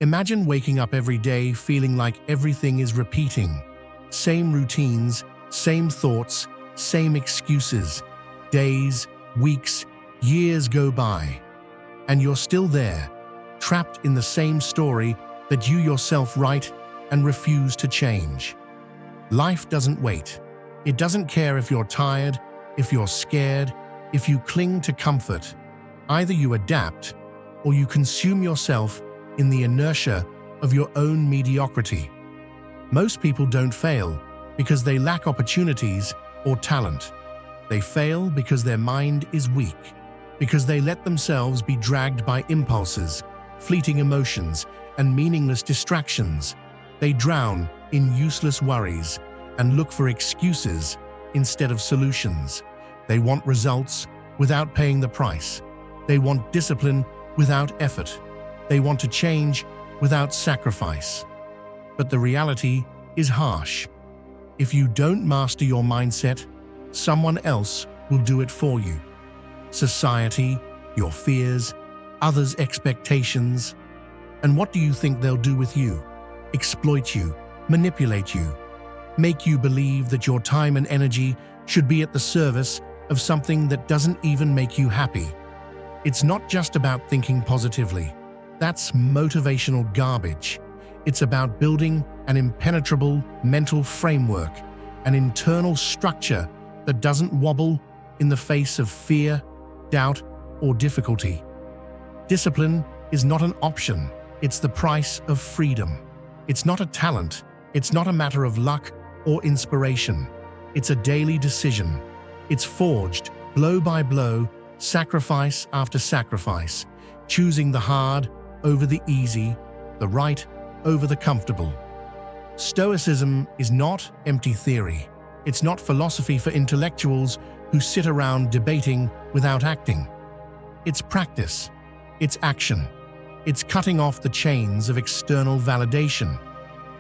Imagine waking up every day feeling like everything is repeating. Same routines, same thoughts, same excuses. Days, weeks, years go by, and you're still there, trapped in the same story that you yourself write and refuse to change. Life doesn't wait. It doesn't care if you're tired, if you're scared, if you cling to comfort. Either you adapt or you consume yourself in the inertia of your own mediocrity. Most people don't fail because they lack opportunities or talent. They fail because their mind is weak, because they let themselves be dragged by impulses, fleeting emotions, and meaningless distractions. They drown in useless worries and look for excuses instead of solutions. They want results without paying the price. They want discipline without effort. They want to change without sacrifice. But the reality is harsh. If you don't master your mindset, someone else will do it for you. Society, your fears, others' expectations. And what do you think they'll do with you? Exploit you, manipulate you, make you believe that your time and energy should be at the service of something that doesn't even make you happy. It's not just about thinking positively. That's motivational garbage. It's about building an impenetrable mental framework, an internal structure that doesn't wobble in the face of fear, doubt, or difficulty. Discipline is not an option. It's the price of freedom. It's not a talent. It's not a matter of luck or inspiration. It's a daily decision. It's forged blow by blow, sacrifice after sacrifice, choosing the hard over the easy, the right over the comfortable. Stoicism is not empty theory. It's not philosophy for intellectuals who sit around debating without acting. It's practice. It's action. It's cutting off the chains of external validation.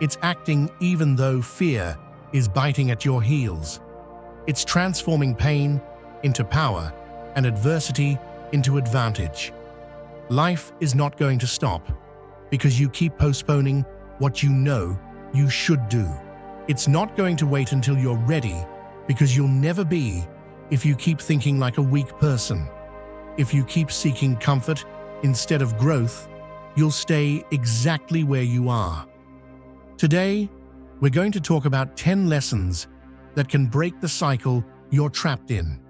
It's acting even though fear is biting at your heels. It's transforming pain into power and adversity into advantage. Life is not going to stop because you keep postponing what you know you should do. It's not going to wait until you're ready because you'll never be if you keep thinking like a weak person. If you keep seeking comfort instead of growth, you'll stay exactly where you are. Today, we're going to talk about 10 lessons that can break the cycle you're trapped in.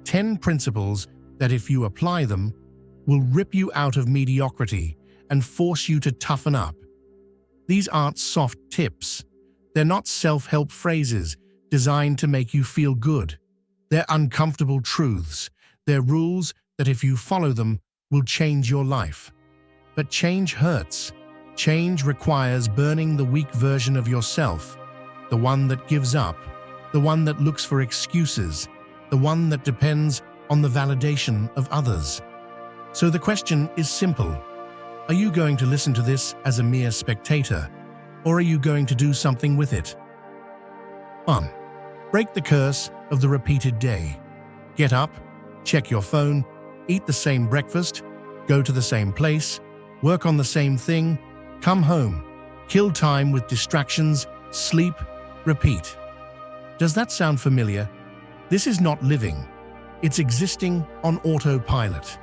10 principles that, if you apply them, will rip you out of mediocrity and force you to toughen up. These aren't soft tips. They're not self-help phrases designed to make you feel good. They're uncomfortable truths. They're rules that, if you follow them, will change your life. But change hurts. Change requires burning the weak version of yourself, the one that gives up, the one that looks for excuses, the one that depends on the validation of others. So the question is simple. Are you going to listen to this as a mere spectator, or are you going to do something with it? 1. Break the curse of the repeated day. Get up, check your phone, eat the same breakfast, go to the same place, work on the same thing, come home, kill time with distractions, sleep, repeat. Does that sound familiar? This is not living. It's existing on autopilot.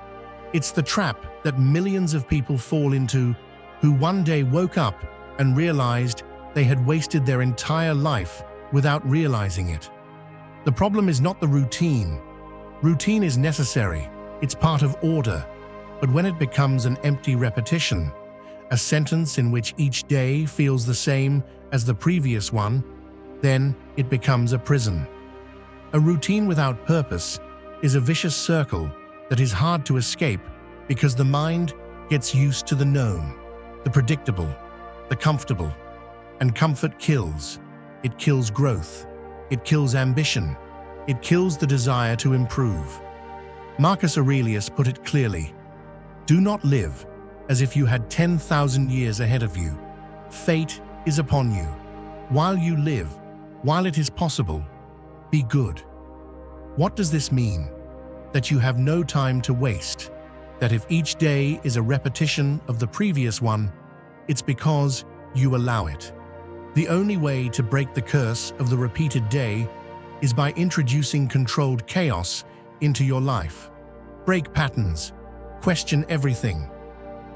It's the trap that millions of people fall into who one day woke up and realized they had wasted their entire life without realizing it. The problem is not the routine. Routine is necessary. It's part of order. But when it becomes an empty repetition, a sentence in which each day feels the same as the previous one, then it becomes a prison. A routine without purpose is a vicious circle that is hard to escape because the mind gets used to the known, the predictable, the comfortable. And comfort kills. It kills growth. It kills ambition. It kills the desire to improve. Marcus Aurelius put it clearly. Do not live as if you had 10,000 years ahead of you. Fate is upon you. While you live, while it is possible, be good. What does this mean? That you have no time to waste. That if each day is a repetition of the previous one, It's because you allow it. The only way to break the curse of the repeated day is by introducing controlled chaos into your life. Break patterns. Question everything.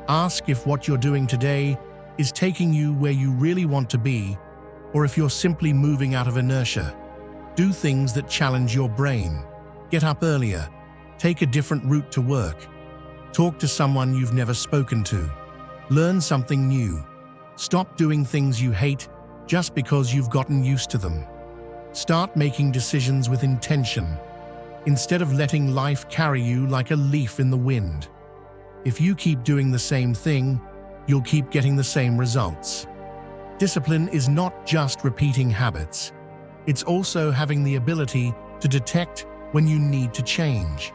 Ask if what you're doing today is taking you where you really want to be, or if you're simply moving out of inertia. Do things that challenge your brain. Get up earlier. Take a different route to work. Talk to someone you've never spoken to. Learn something new. Stop doing things you hate just because you've gotten used to them. Start making decisions with intention, instead of letting life carry you like a leaf in the wind. If you keep doing the same thing, you'll keep getting the same results. Discipline is not just repeating habits. It's also having the ability to detect when you need to change.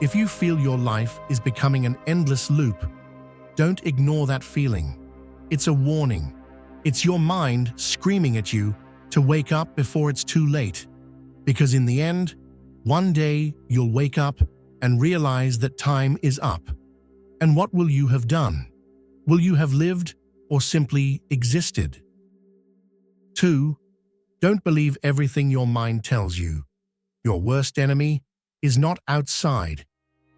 If you feel your life is becoming an endless loop, don't ignore that feeling. It's a warning. It's your mind screaming at you to wake up before it's too late. Because in the end, one day you'll wake up and realize that time is up. And what will you have done? Will you have lived or simply existed? 2. Don't believe everything your mind tells you. Your worst enemy is not outside.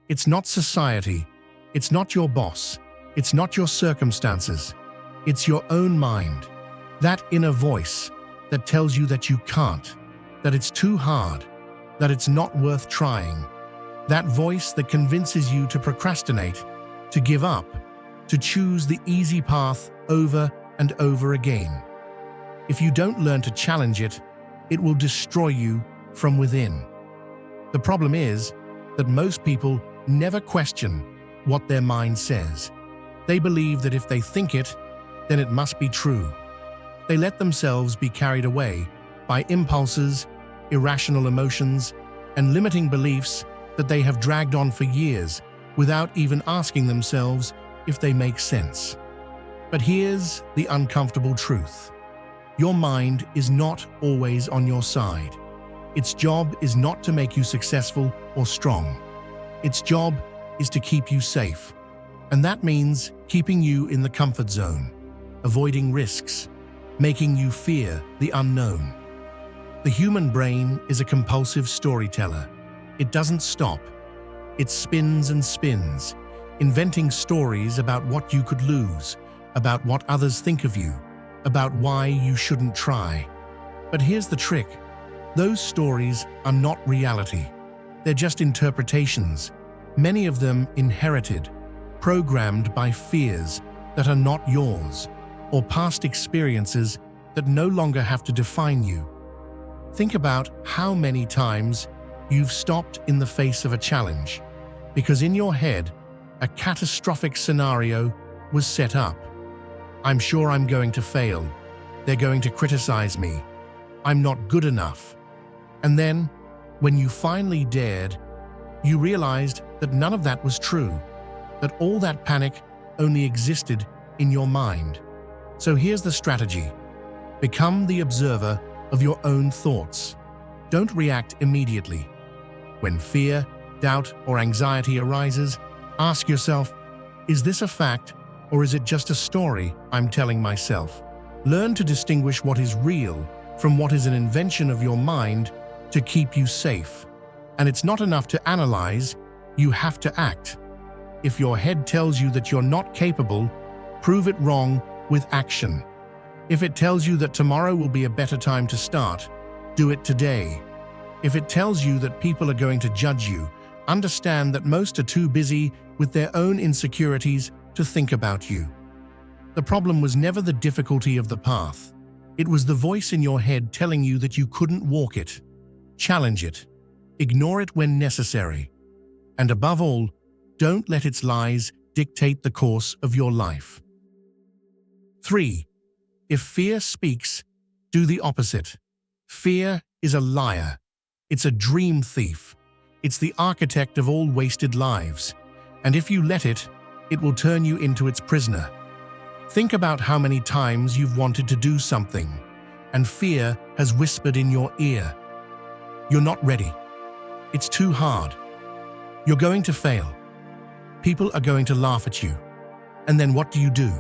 It's not society. It's not your boss. It's not your circumstances. It's your own mind. That inner voice that tells you that you can't, that it's too hard, that it's not worth trying. That voice that convinces you to procrastinate, to give up, to choose the easy path over and over again. If you don't learn to challenge it, it will destroy you from within. The problem is that most people never question what their mind says. They believe that if they think it, then it must be true. They let themselves be carried away by impulses, irrational emotions, and limiting beliefs that they have dragged on for years without even asking themselves if they make sense. But here's the uncomfortable truth. Your mind is not always on your side. Its job is not to make you successful or strong. Its job is to keep you safe. And that means keeping you in the comfort zone, avoiding risks, making you fear the unknown. The human brain is a compulsive storyteller. It doesn't stop. It spins and spins, inventing stories about what you could lose, about what others think of you, about why you shouldn't try. But here's the trick. Those stories are not reality. They're just interpretations, many of them inherited, programmed by fears that are not yours, or past experiences that no longer have to define you. Think about how many times you've stopped in the face of a challenge, because in your head, a catastrophic scenario was set up. I'm sure I'm going to fail. They're going to criticize me. I'm not good enough. And then, when you finally dared, you realized that none of that was true, that all that panic only existed in your mind. So here's the strategy. Become the observer of your own thoughts. Don't react immediately. When fear, doubt, or anxiety arises, ask yourself, is this a fact or is it just a story I'm telling myself? Learn to distinguish what is real from what is an invention of your mind to keep you safe. And it's not enough to analyze, you have to act. If your head tells you that you're not capable, prove it wrong with action. If it tells you that tomorrow will be a better time to start, do it today. If it tells you that people are going to judge you, understand that most are too busy with their own insecurities to think about you. The problem was never the difficulty of the path. It was the voice in your head telling you that you couldn't walk it. Challenge it. Ignore it when necessary. And above all, don't let its lies dictate the course of your life. 3. If fear speaks, do the opposite. Fear is a liar. It's a dream thief. It's the architect of all wasted lives. And if you let it, it will turn you into its prisoner. Think about how many times you've wanted to do something, and fear has whispered in your ear, "You're not ready. It's too hard. You're going to fail. People are going to laugh at you." And then what do?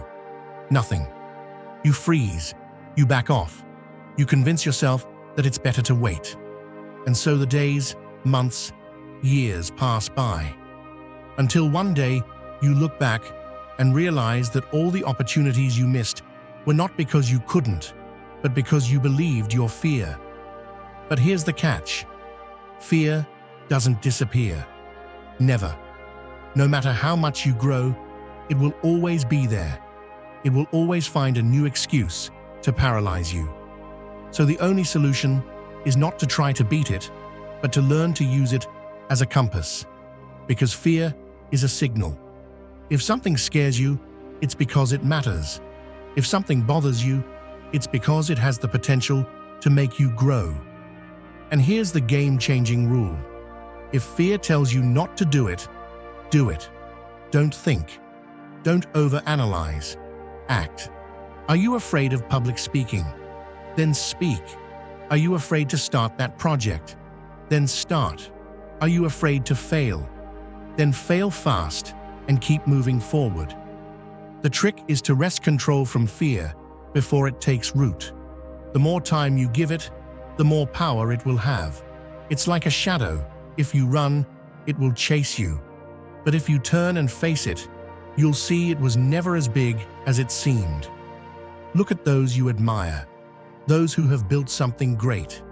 Nothing. You freeze. You back off. You convince yourself that it's better to wait. And so the days, months, years pass by. Until one day, you look back and realize that all the opportunities you missed were not because you couldn't, but because you believed your fear. But here's the catch. Fear doesn't disappear. Never. No matter how much you grow, it will always be there. It will always find a new excuse to paralyze you. So the only solution is not to try to beat it, but to learn to use it as a compass. Because fear is a signal. If something scares you, it's because it matters. If something bothers you, it's because it has the potential to make you grow. And here's the game-changing rule. If fear tells you not to do it, do it. Don't think. Don't overanalyze. Act. Are you afraid of public speaking? Then speak. Are you afraid to start that project? Then start. Are you afraid to fail? Then fail fast and keep moving forward. The trick is to wrest control from fear before it takes root. The more time you give it, the more power it will have. It's like a shadow. If you run, it will chase you. But if you turn and face it, you'll see it was never as big as it seemed. Look at those you admire, those who have built something great,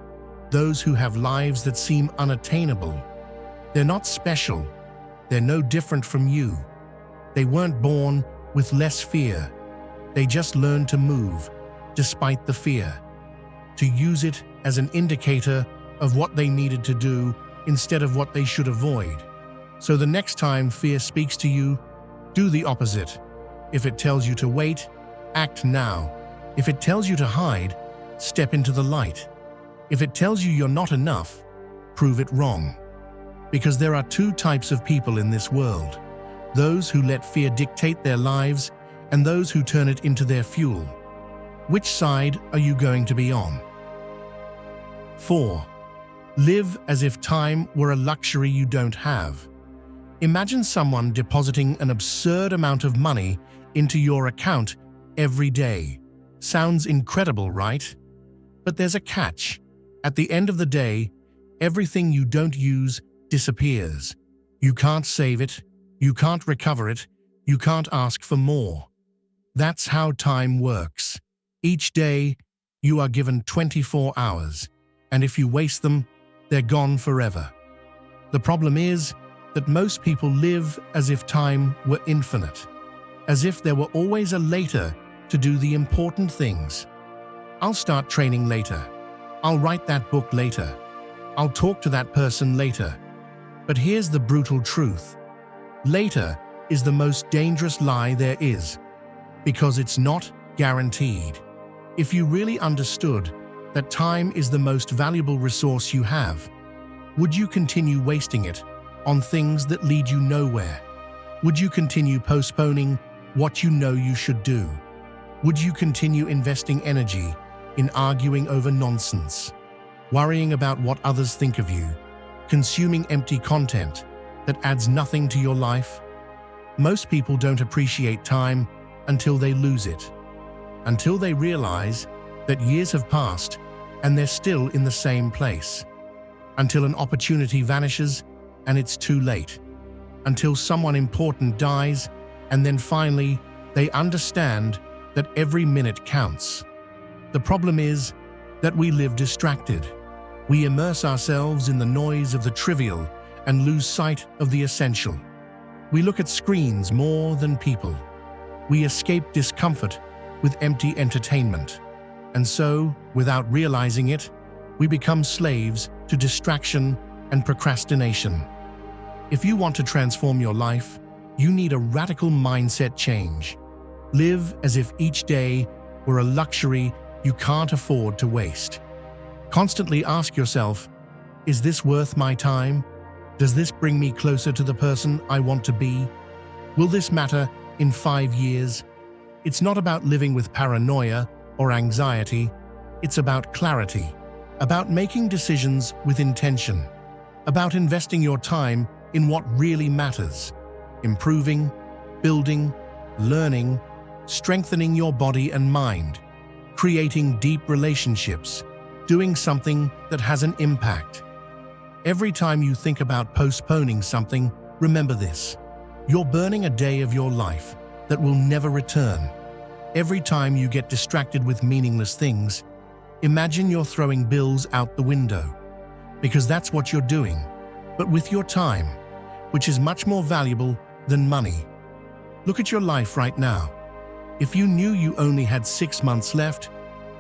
those who have lives that seem unattainable. They're not special. They're no different from you. They weren't born with less fear. They just learned to move despite the fear, to use it as an indicator of what they needed to do instead of what they should avoid. So the next time fear speaks to you, do the opposite. If it tells you to wait, act now. If it tells you to hide, step into the light. If it tells you you're not enough, prove it wrong. Because there are two types of people in this world: those who let fear dictate their lives and those who turn it into their fuel. Which side are you going to be on? 4. Live as if time were a luxury you don't have. Imagine someone depositing an absurd amount of money into your account every day. Sounds incredible, right? But there's a catch. At the end of the day, everything you don't use disappears. You can't save it, you can't recover it, you can't ask for more. That's how time works. Each day, you are given 24 hours, and if you waste them, they're gone forever. The problem is that most people live as if time were infinite, as if there were always a later to do the important things. I'll start training later. I'll write that book later. I'll talk to that person later. But here's the brutal truth. Later is the most dangerous lie there is, because it's not guaranteed. If you really understood that time is the most valuable resource you have, would you continue wasting it on things that lead you nowhere? Would you continue postponing what you know you should do? Would you continue investing energy in arguing over nonsense, worrying about what others think of you, consuming empty content that adds nothing to your life? Most people don't appreciate time until they lose it, until they realize that years have passed and they're still in the same place, until an opportunity vanishes and it's too late, until someone important dies and then finally they understand that every minute counts. The problem is that we live distracted. We immerse ourselves in the noise of the trivial and lose sight of the essential. We look at screens more than people. We escape discomfort with empty entertainment. And so, without realizing it, we become slaves to distraction and procrastination. If you want to transform your life, you need a radical mindset change. Live as if each day were a luxury you can't afford to waste. Constantly ask yourself, is this worth my time? Does this bring me closer to the person I want to be? Will this matter in 5 years? It's not about living with paranoia or anxiety. It's about clarity, about making decisions with intention, about investing your time in what really matters, improving, building, learning, strengthening your body and mind, creating deep relationships, doing something that has an impact. Every time you think about postponing something, remember this: you're burning a day of your life that will never return. Every time you get distracted with meaningless things, imagine you're throwing bills out the window, because that's what you're doing, but with your time, which is much more valuable than money. Look at your life right now. If you knew you only had 6 months left,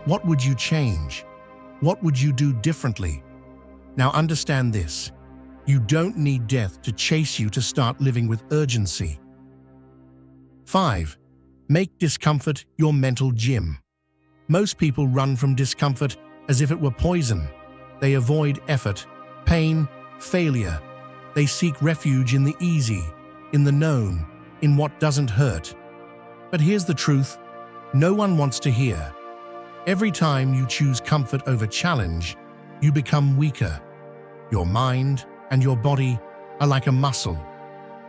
what would you change? What would you do differently? Now understand this: you don't need death to chase you to start living with urgency. 5. Make discomfort your mental gym. Most people run from discomfort as if it were poison. They avoid effort, pain, failure. They seek refuge in the easy, in the known, in what doesn't hurt. But here's the truth: no one wants to hear. Every time you choose comfort over challenge, you become weaker. Your mind and your body are like a muscle.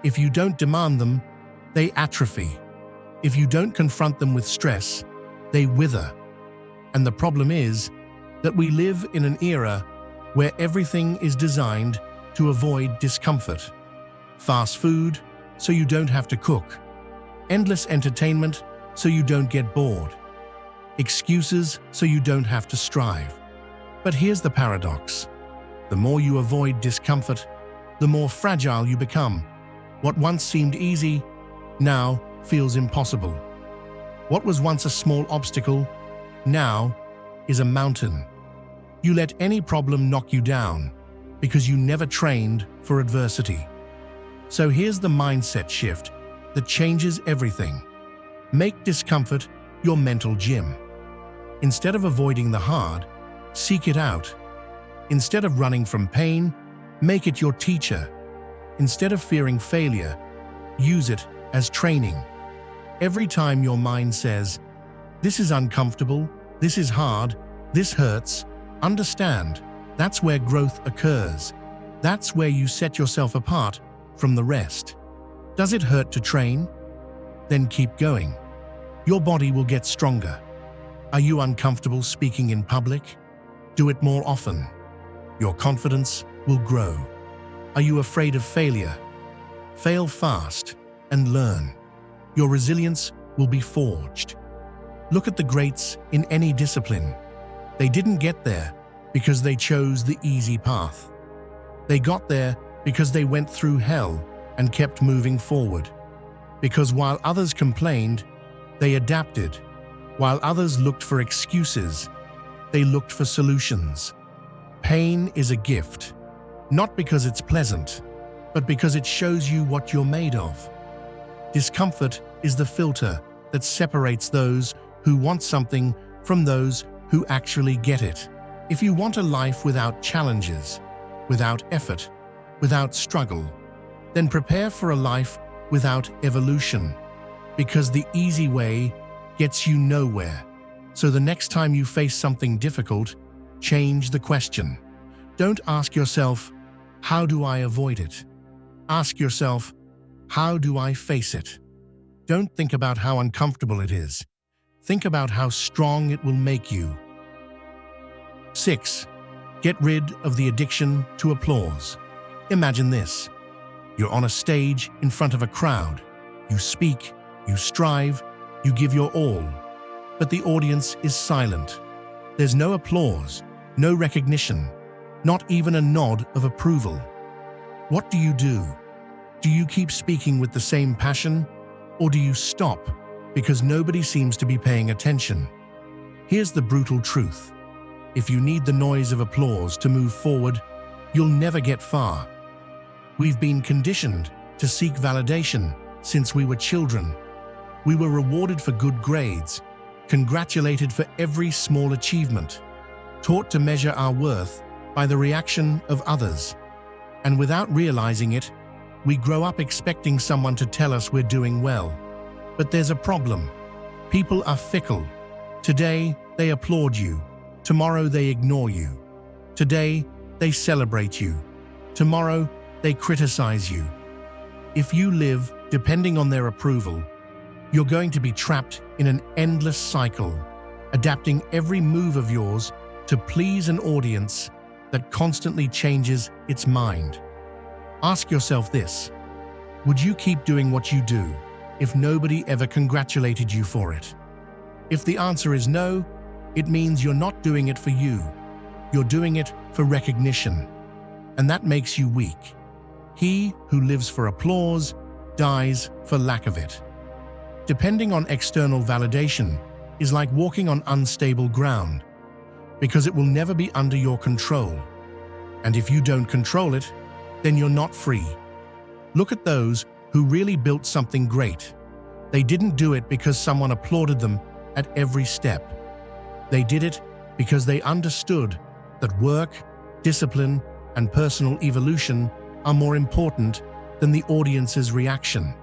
If you don't demand them, they atrophy. If you don't confront them with stress, they wither. And the problem is that we live in an era where everything is designed to avoid discomfort. Fast food, so you don't have to cook. Endless entertainment, so you don't get bored. Excuses, so you don't have to strive. But here's the paradox: the more you avoid discomfort, the more fragile you become. What once seemed easy, now feels impossible. What was once a small obstacle, now is a mountain. You let any problem knock you down because you never trained for adversity. So here's the mindset shift that changes everything. Make discomfort your mental gym. Instead of avoiding the hard, seek it out. Instead of running from pain, make it your teacher. Instead of fearing failure, use it as training. Every time your mind says, "This is uncomfortable, this is hard, this hurts," understand, that's where growth occurs. That's where you set yourself apart from the rest. Does it hurt to train? Then keep going. Your body will get stronger. Are you uncomfortable speaking in public? Do it more often. Your confidence will grow. Are you afraid of failure? Fail fast and learn. Your resilience will be forged. Look at the greats in any discipline. They didn't get there because they chose the easy path. They got there because they went through hell and kept moving forward. Because while others complained, they adapted. While others looked for excuses, they looked for solutions. Pain is a gift, not because it's pleasant, but because it shows you what you're made of. Discomfort is the filter that separates those who want something from those who actually get it. If you want a life without challenges, without effort, without struggle, then prepare for a life without evolution, because the easy way gets you nowhere. So the next time you face something difficult, change the question. Don't ask yourself, "How do I avoid it?" Ask yourself, "How do I face it?" Don't think about how uncomfortable it is. Think about how strong it will make you. 6. Get rid of the addiction to applause. Imagine this. You're on a stage in front of a crowd. You speak, you strive, you give your all. But the audience is silent. There's no applause, no recognition, not even a nod of approval. What do? Do you keep speaking with the same passion, or do you stop because nobody seems to be paying attention? Here's the brutal truth. If you need the noise of applause to move forward, you'll never get far. We've been conditioned to seek validation since we were children. We were rewarded for good grades, congratulated for every small achievement, taught to measure our worth by the reaction of others. And without realizing it, we grow up expecting someone to tell us we're doing well. But there's a problem. People are fickle. Today, they applaud you. Tomorrow, they ignore you. Today, they celebrate you. Tomorrow, they criticize you. If you live depending on their approval, You're going to be trapped in an endless cycle, adapting every move of yours to please an audience that constantly changes its mind. Ask yourself this: would you keep doing what you do if nobody ever congratulated you for it? If the answer is no, it means you're not doing it for you. You're doing it for recognition, and that makes you weak. He who lives for applause dies for lack of it. Depending on external validation is like walking on unstable ground, because it will never be under your control. And if you don't control it, then you're not free. Look at those who really built something great. They didn't do it because someone applauded them at every step. They did it because they understood that work, discipline, and personal evolution are more important than the audience's reaction.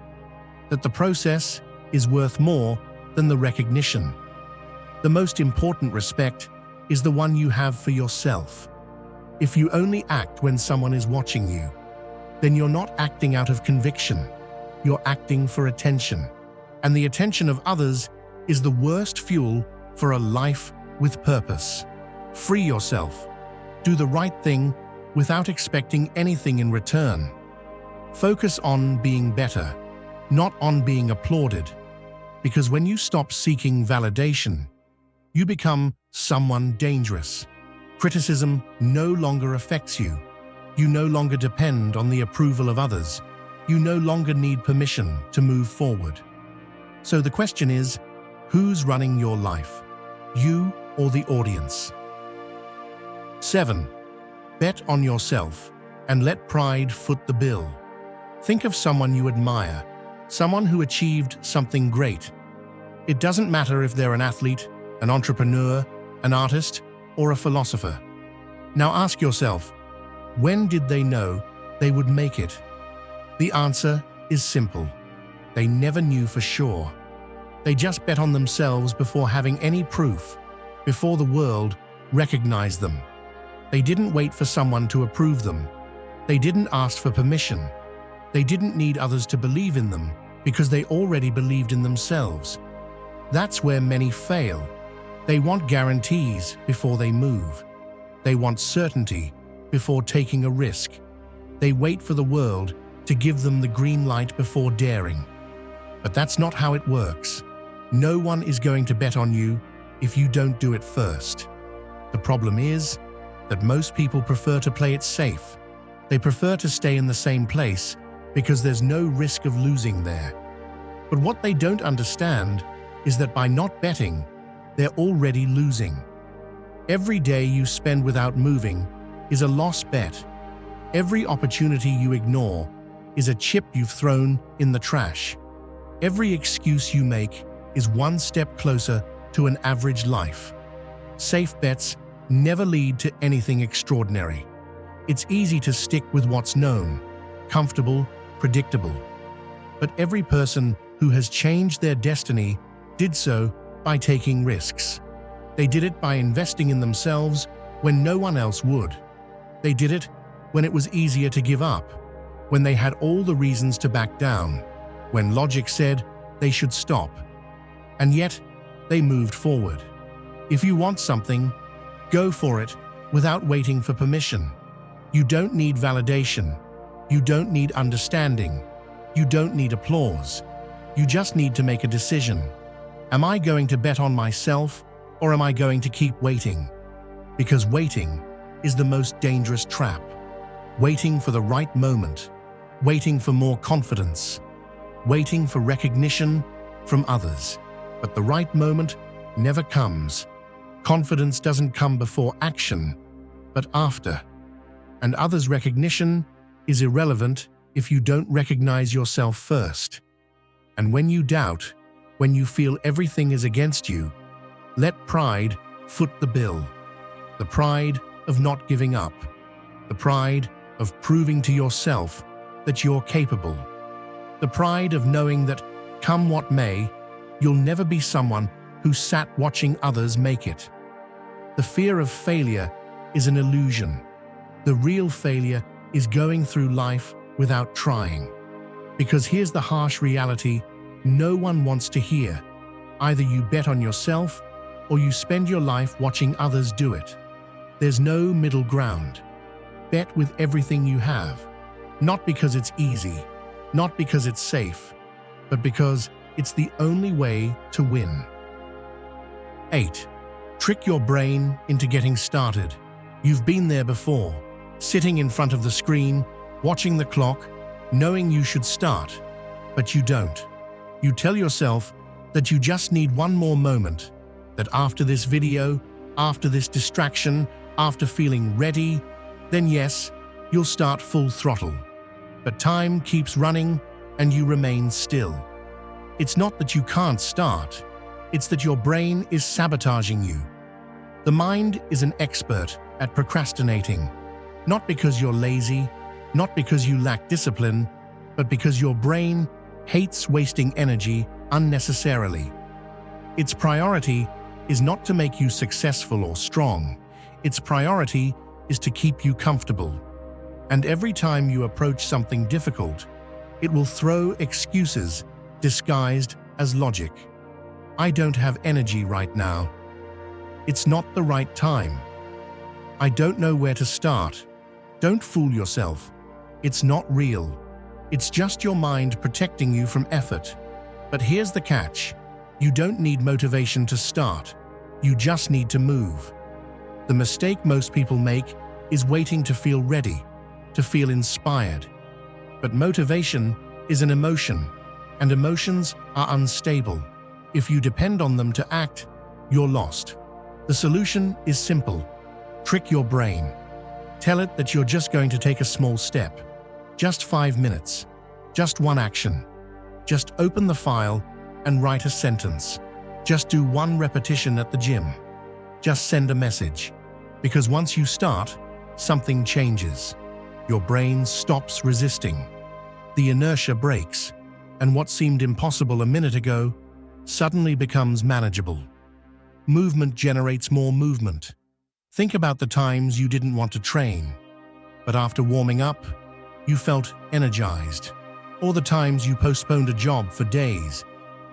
That the process is worth more than the recognition. The most important respect is the one you have for yourself. If you only act when someone is watching you, then you're not acting out of conviction. You're acting for attention. And the attention of others is the worst fuel for a life with purpose. Free yourself. Do the right thing without expecting anything in return. Focus on being better, not on being applauded. Because when you stop seeking validation, you become someone dangerous. Criticism no longer affects you. You no longer depend on the approval of others. You no longer need permission to move forward. So the question is, who's running your life? You or the audience? 7. Bet on yourself and let pride foot the bill. Think of someone you admire, someone who achieved something great. It doesn't matter if they're an athlete, an entrepreneur, an artist, or a philosopher. Now ask yourself, when did they know they would make it? The answer is simple. They never knew for sure. They just bet on themselves before having any proof, before the world recognized them. They didn't wait for someone to approve them. They didn't ask for permission. They didn't need others to believe in them because they already believed in themselves. That's where many fail. They want guarantees before they move. They want certainty before taking a risk. They wait for the world to give them the green light before daring. But that's not how it works. No one is going to bet on you if you don't do it first. The problem is that most people prefer to play it safe. They prefer to stay in the same place because there's no risk of losing there. But what they don't understand is that by not betting, they're already losing. Every day you spend without moving is a lost bet. Every opportunity you ignore is a chip you've thrown in the trash. Every excuse you make is one step closer to an average life. Safe bets never lead to anything extraordinary. It's easy to stick with what's known, comfortable, predictable. But every person who has changed their destiny did so by taking risks. They did it by investing in themselves when no one else would. They did it when it was easier to give up, when they had all the reasons to back down, when logic said they should stop. And yet, they moved forward. If you want something, go for it without waiting for permission. You don't need validation. You don't need understanding. You don't need applause. You just need to make a decision. Am I going to bet on myself, or am I going to keep waiting? Because waiting is the most dangerous trap. Waiting for the right moment. Waiting for more confidence. Waiting for recognition from others. But the right moment never comes. Confidence doesn't come before action, but after. And others' recognition is irrelevant if you don't recognize yourself first. And when you doubt, when you feel everything is against you, let pride foot the bill. The pride of not giving up. The pride of proving to yourself that you're capable. The pride of knowing that, come what may, you'll never be someone who sat watching others make it. The fear of failure is an illusion. The real failure is going through life without trying. Because here's the harsh reality no one wants to hear. Either you bet on yourself or you spend your life watching others do it. There's no middle ground. Bet with everything you have, not because it's easy, not because it's safe, but because it's the only way to win. 8. Trick your brain into getting started. You've been there before, sitting in front of the screen, watching the clock, knowing you should start, but you don't. You tell yourself that you just need one more moment, that after this video, after this distraction, after feeling ready, then yes, you'll start full throttle. But time keeps running and you remain still. It's not that you can't start, it's that your brain is sabotaging you. The mind is an expert at procrastinating, not because you're lazy, not because you lack discipline, but because your brain hates wasting energy unnecessarily. Its priority is not to make you successful or strong. Its priority is to keep you comfortable. And every time you approach something difficult, it will throw excuses disguised as logic. I don't have energy right now. It's not the right time. I don't know where to start. Don't fool yourself. It's not real. It's just your mind protecting you from effort. But here's the catch. You don't need motivation to start. You just need to move. The mistake most people make is waiting to feel ready, to feel inspired. But motivation is an emotion, and emotions are unstable. If you depend on them to act, you're lost. The solution is simple. Trick your brain. Tell it that you're just going to take a small step. Just 5 minutes. Just one action. Just open the file and write a sentence. Just do one repetition at the gym. Just send a message. Because once you start, something changes. Your brain stops resisting. The inertia breaks, and what seemed impossible a minute ago suddenly becomes manageable. Movement generates more movement. Think about the times you didn't want to train, but after warming up, you felt energized. Or the times you postponed a job for days,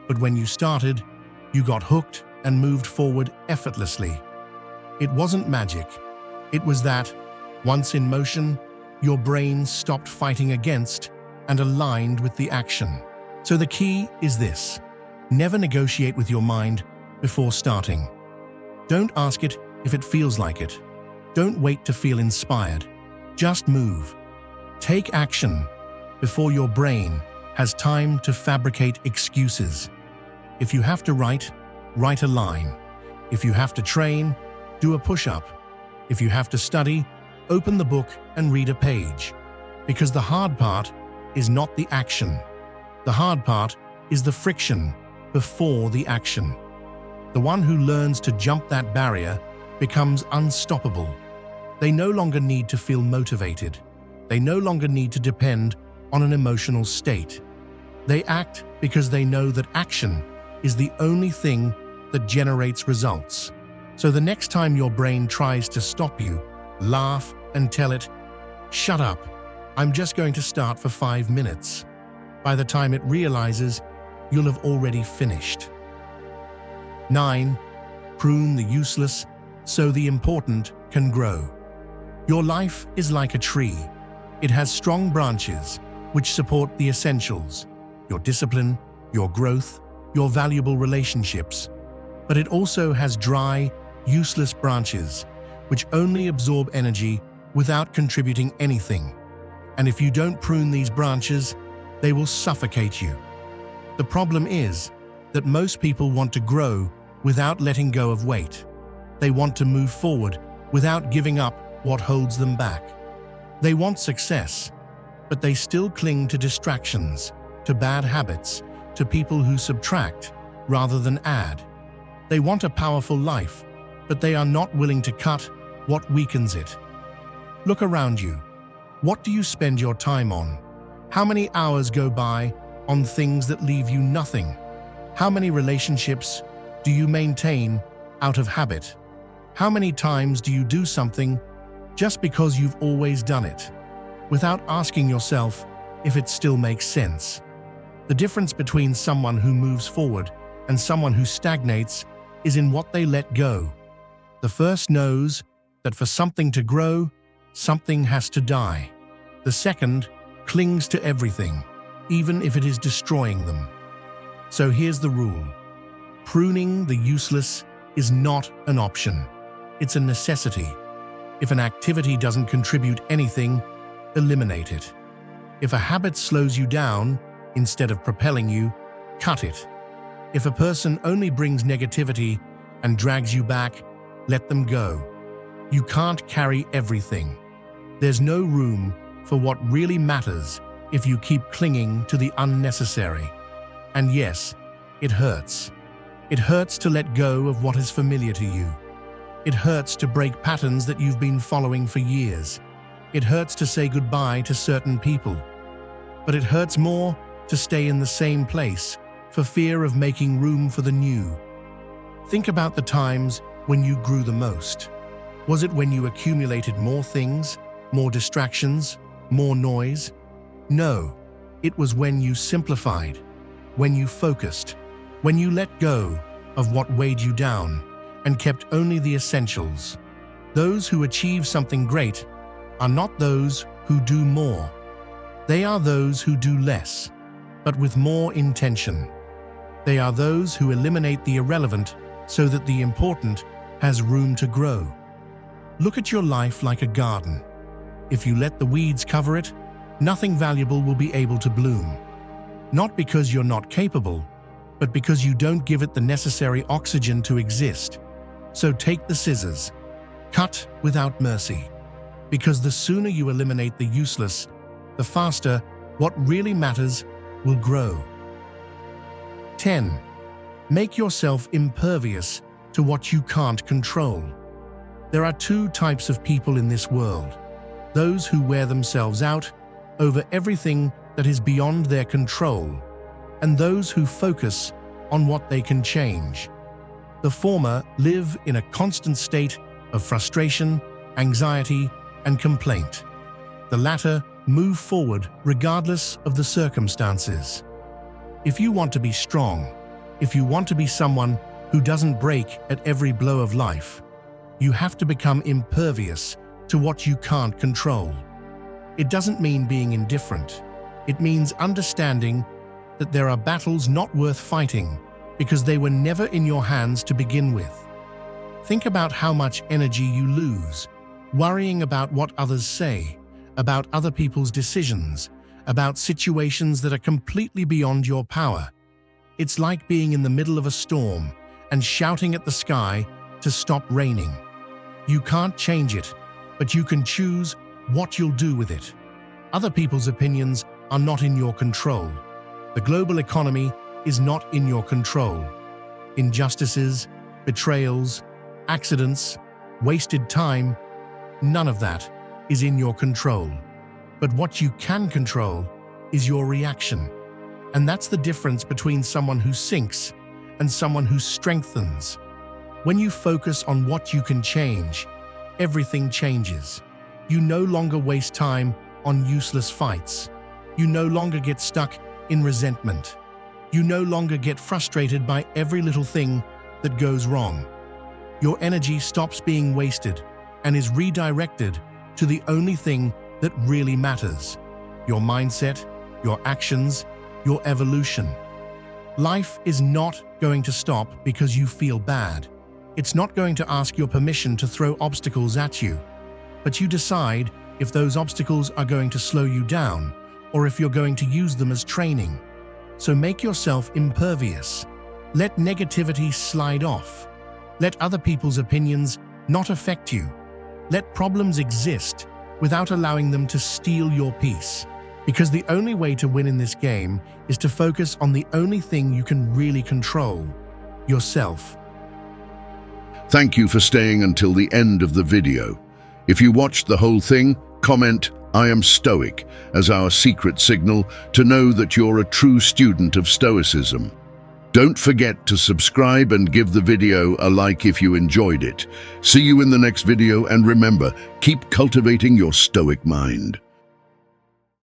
but when you started, you got hooked and moved forward effortlessly. It wasn't magic. It was that, once in motion, your brain stopped fighting against and aligned with the action. So the key is this: never negotiate with your mind before starting. Don't ask it if it feels like it. Don't wait to feel inspired. Just move. Take action before your brain has time to fabricate excuses. If you have to write a line. If you have to train, do a push-up. If you have to study, open the book and read a page. Because the hard part is not the action. The hard part is the friction before the action. The one who learns to jump that barrier becomes unstoppable. They no longer need to feel motivated. They no longer need to depend on an emotional state. They act because they know that action is the only thing that generates results. So the next time your brain tries to stop you, laugh and tell it, "Shut up, I'm just going to start for 5 minutes." By the time it realizes, you'll have already finished. 9. Prune the useless so the important can grow. Your life is like a tree. It has strong branches which support the essentials, your discipline, your growth, your valuable relationships. But it also has dry, useless branches which only absorb energy without contributing anything. And if you don't prune these branches, they will suffocate you. The problem is that most people want to grow without letting go of weight. They want to move forward without giving up what holds them back. They want success, but they still cling to distractions, to bad habits, to people who subtract rather than add. They want a powerful life, but they are not willing to cut what weakens it. Look around you. What do you spend your time on? How many hours go by on things that leave you nothing? How many relationships do you maintain out of habit? How many times do you do something just because you've always done it, without asking yourself if it still makes sense? The difference between someone who moves forward and someone who stagnates is in what they let go. The first knows that for something to grow, something has to die. The second clings to everything, even if it is destroying them. So here's the rule. Pruning the useless is not an option. It's a necessity. If an activity doesn't contribute anything, eliminate it. If a habit slows you down instead of propelling you, cut it. If a person only brings negativity and drags you back, let them go. You can't carry everything. There's no room for what really matters if you keep clinging to the unnecessary. And yes, it hurts. It hurts to let go of what is familiar to you. It hurts to break patterns that you've been following for years. It hurts to say goodbye to certain people. But it hurts more to stay in the same place for fear of making room for the new. Think about the times when you grew the most. Was it when you accumulated more things, more distractions, more noise? No, it was when you simplified, when you focused, when you let go of what weighed you down and kept only the essentials. Those who achieve something great are not those who do more. They are those who do less, but with more intention. They are those who eliminate the irrelevant so that the important has room to grow. Look at your life like a garden. If you let the weeds cover it, nothing valuable will be able to bloom. Not because you're not capable, but because you don't give it the necessary oxygen to exist. So take the scissors. Cut without mercy. Because the sooner you eliminate the useless, the faster what really matters will grow. 10. Make yourself impervious to what you can't control. There are two types of people in this world. Those who wear themselves out over everything that is beyond their control, and those who focus on what they can change. The former live in a constant state of frustration, anxiety, and complaint. The latter move forward regardless of the circumstances. If you want to be strong, if you want to be someone who doesn't break at every blow of life, you have to become impervious to what you can't control. It doesn't mean being indifferent. It means understanding that there are battles not worth fighting because they were never in your hands to begin with. Think about how much energy you lose, worrying about what others say, about other people's decisions, about situations that are completely beyond your power. It's like being in the middle of a storm and shouting at the sky to stop raining. You can't change it, but you can choose what you'll do with it. Other people's opinions are not in your control. The global economy is not in your control. Injustices, betrayals, accidents, wasted time, none of that is in your control. But what you can control is your reaction. And that's the difference between someone who sinks and someone who strengthens. When you focus on what you can change, everything changes. You no longer waste time on useless fights. You no longer get stuck in resentment. You no longer get frustrated by every little thing that goes wrong. Your energy stops being wasted and is redirected to the only thing that really matters: your mindset, your actions, your evolution. Life is not going to stop because you feel bad. It's not going to ask your permission to throw obstacles at you. But you decide if those obstacles are going to slow you down or if you're going to use them as training. So make yourself impervious. Let negativity slide off. Let other people's opinions not affect you. Let problems exist without allowing them to steal your peace. Because the only way to win in this game is to focus on the only thing you can really control: yourself. Thank you for staying until the end of the video. If you watched the whole thing, comment "I am Stoic" as our secret signal to know that you're a true student of Stoicism. Don't forget to subscribe and give the video a like if you enjoyed it. See you in the next video, and remember, keep cultivating your Stoic mind.